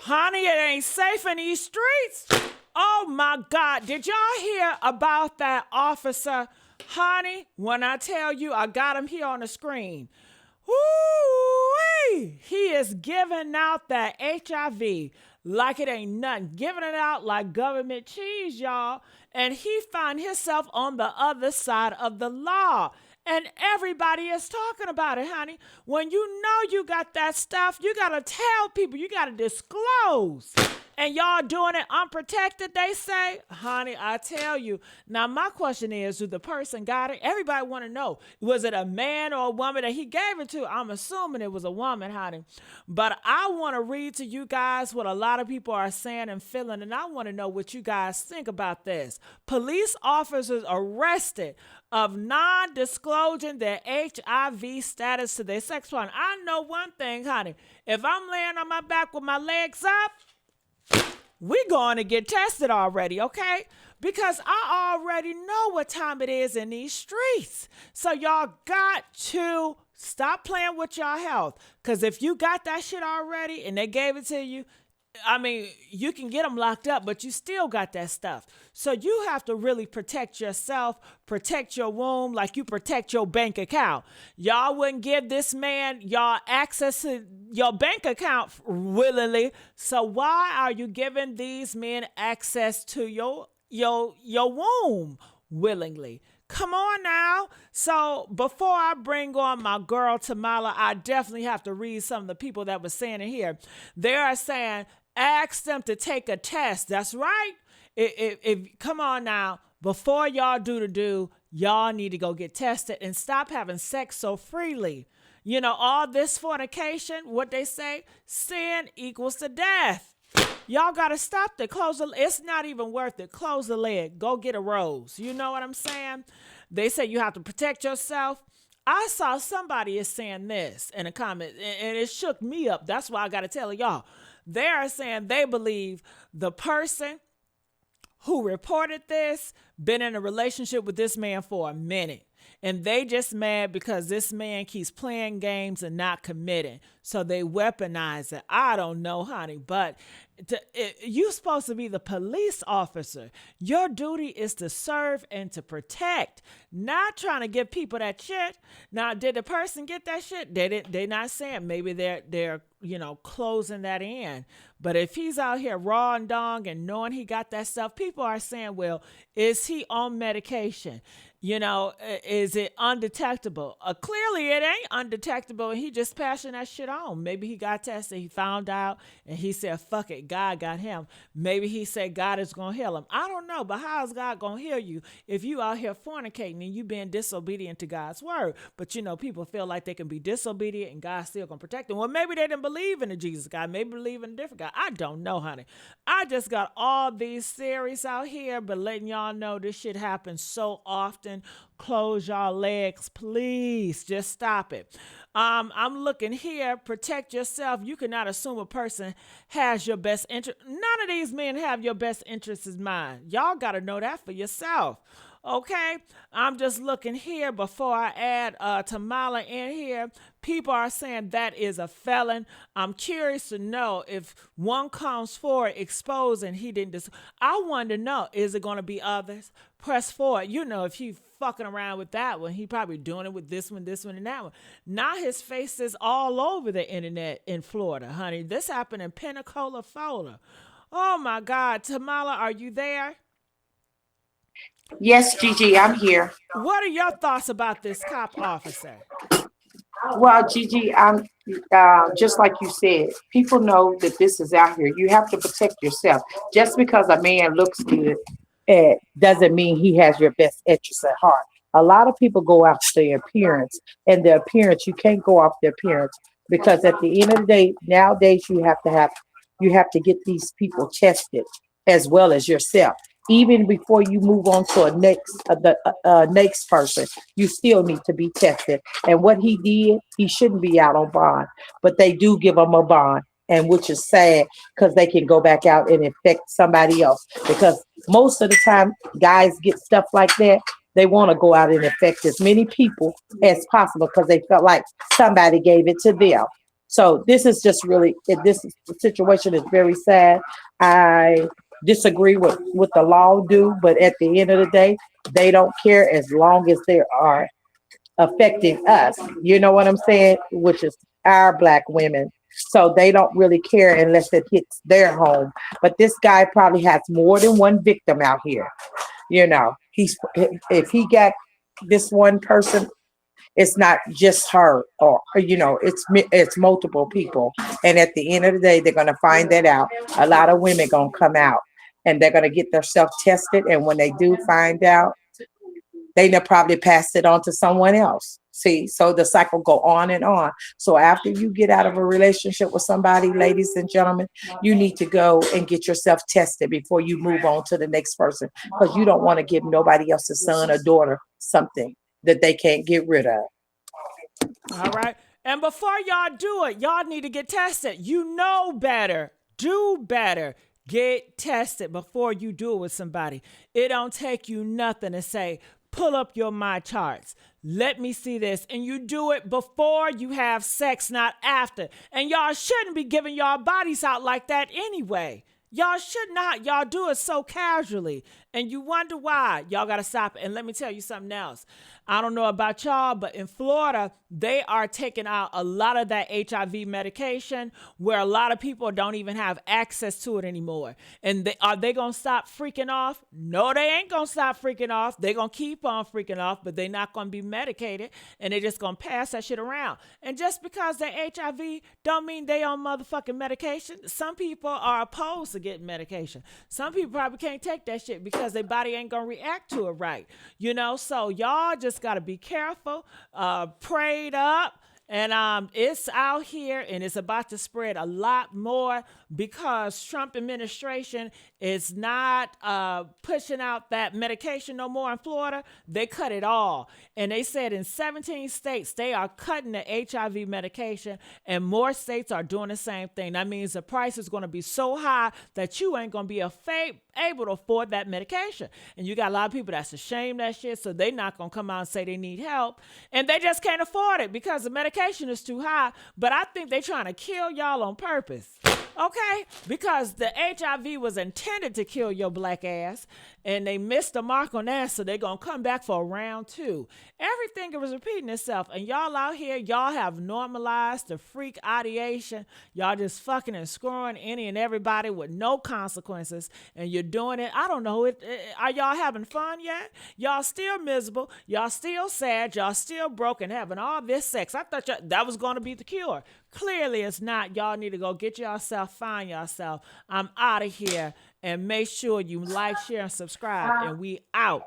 Honey, it ain't safe in these streets. Oh my God. Did y'all hear about that officer? Honey, when I tell you, I got him here on the screen. Woo-wee. He is giving out that HIV like it ain't nothing. Giving it out like government cheese, y'all. And he found himself on the other side of the law. And everybody is talking about it, honey. When you know you got that stuff, you got to tell people, you got to disclose. And y'all doing it unprotected, they say. Honey, I tell you. Now, my question is, do the person got it? Everybody want to know. Was it a man or a woman that he gave it to? I'm assuming it was a woman, honey. But I want to read to you guys what a lot of people are saying and feeling, and I want to know what you guys think about this. Police officers arrested of non-disclosing their HIV status to their sex partner. I know one thing, honey. If I'm laying on my back with my legs up, we going to get tested already, okay? Because I already know what time it is in these streets. So y'all got to stop playing with your health. Because if you got that shit already and they gave it to you, I mean, you can get them locked up, but you still got that stuff. So you have to really protect yourself, protect your womb like you protect your bank account. Y'all wouldn't give this man y'all access to your bank account willingly. So why are you giving these men access to your womb willingly? Come on now. So before I bring on my girl Tamala, I definitely have to read some of the people that were saying it here. They are saying, ask them to take a test. That's right. If come on now, before y'all do, y'all need to go get tested and stop having sex so freely. You know, all this fornication, what they say, sin equals to death. Y'all got to stop the close. It's not even worth it. Close the leg. Go get a rose. You know what I'm saying? They say you have to protect yourself. I saw somebody is saying this in a comment, and it shook me up. That's why I got to tell y'all. They are saying they believe the person who reported this been in a relationship with this man for a minute. And they just mad because this man keeps playing games and not committing. So they weaponize it. I don't know, honey, but you're supposed to be the police officer. Your duty is to serve and to protect, not trying to give people that shit. Now, did the person get that shit? They're not saying. Maybe they're closing that in. But if he's out here raw and dong and knowing he got that stuff, people are saying, well, is he on medication? Is it undetectable? Clearly, it ain't undetectable, and he just passing that shit on. Maybe he got tested, he found out, and he said, fuck it, God got him. Maybe he said God is going to heal him. I don't know, but how is God going to heal you if you out here fornicating and you being disobedient to God's word? But, people feel like they can be disobedient and God's still going to protect them. Well, maybe they didn't believe in a Jesus God. Maybe believe in a different God. I don't know, honey. I just got all these theories out here, but letting y'all know this shit happens so often. Close y'all legs, please. Just stop it. I'm looking here. Protect yourself. You cannot assume a person has your best interest. None of these men have your best interests in mind. Y'all got to know that for yourself. Okay, I'm just looking here before I add Tamala in here. People are saying that is a felon. I'm curious to know if one comes forward exposing he didn't. I want to know, is it going to be others? Press forward. If he fucking around with that one, he probably doing it with this one, and that one. Now his face is all over the internet in Florida, honey. This happened in Pensacola, Florida. Oh my God, Tamala, are you there? Yes, Gigi, I'm here. What are your thoughts about this cop officer? Well, Gigi, I'm just like you said, people know that this is out here. You have to protect yourself. Just because a man looks good, doesn't mean he has your best interests at heart. A lot of people go after their appearance, and the appearance, you can't go off the appearance because at the end of the day, nowadays you have to get these people tested as well as yourself. Even before you move on to the next person, you still need to be tested. And what he did, he shouldn't be out on bond, but they do give him a bond, and which is sad because they can go back out and infect somebody else. Because most of the time, guys get stuff like that. They want to go out and infect as many people as possible because they felt like somebody gave it to them. So this is just really, this situation is very sad. I disagree with what the law do, but at the end of the day, they don't care as long as they are affecting us. You know what I'm saying? Which is our black women. So they don't really care unless it hits their home. But this guy probably has more than one victim out here. You know, he's if he got this one person, it's not just her, or it's multiple people. And at the end of the day, they're gonna find that out. A lot of women gonna come out and they're gonna get themselves tested. And when they do find out, they now probably passed it on to someone else. See, so the cycle go on and on. So after you get out of a relationship with somebody, ladies and gentlemen, you need to go and get yourself tested before you move on to the next person, because you don't want to give nobody else's son or daughter something that they can't get rid of. All right. And before y'all do it, y'all need to get tested. You know better. Do better. Get tested before you do it with somebody. It don't take you nothing to say, pull up your my charts. Let me see this. And you do it before you have sex, not after. And y'all shouldn't be giving y'all bodies out like that anyway. Y'all should not. Y'all do it so casually. And you wonder why. Y'all got to stop it. And let me tell you something else. I don't know about y'all, but in Florida, they are taking out a lot of that HIV medication where a lot of people don't even have access to it anymore. And are they going to stop freaking off? No, they ain't going to stop freaking off. They're going to keep on freaking off, but they're not going to be medicated, and they're just going to pass that shit around. And just because they're HIV don't mean they on motherfucking medication. Some people are opposed to getting medication. Some people probably can't take that shit because their body ain't going to react to it right. So y'all just got to be careful, prayed up, and it's out here and it's about to spread a lot more because Trump administration is not pushing out that medication no more in Florida. They cut it all. And they said in 17 states, they are cutting the HIV medication, and more states are doing the same thing. That means the price is going to be so high that you ain't going to be able to afford that medication. And you got a lot of people that's ashamed of that shit, so they not going to come out and say they need help. And they just can't afford it because the medication is too high. But I think they're trying to kill y'all on purpose. Okay? Because the HIV was intended to kill your black ass, and they missed the mark on that, so they're going to come back for round two. Everything was repeating itself, and y'all out here, y'all have normalized the freak ideation. Y'all just fucking and screwing any and everybody with no consequences, and you're doing it. I don't know. Are y'all having fun yet? Y'all still miserable. Y'all still sad. Y'all still broken, having all this sex. I thought that was going to be the cure. Clearly it's not. Y'all need to go get yourself, find yourself. I'm out of here. And make sure you like, share, and subscribe. And we out.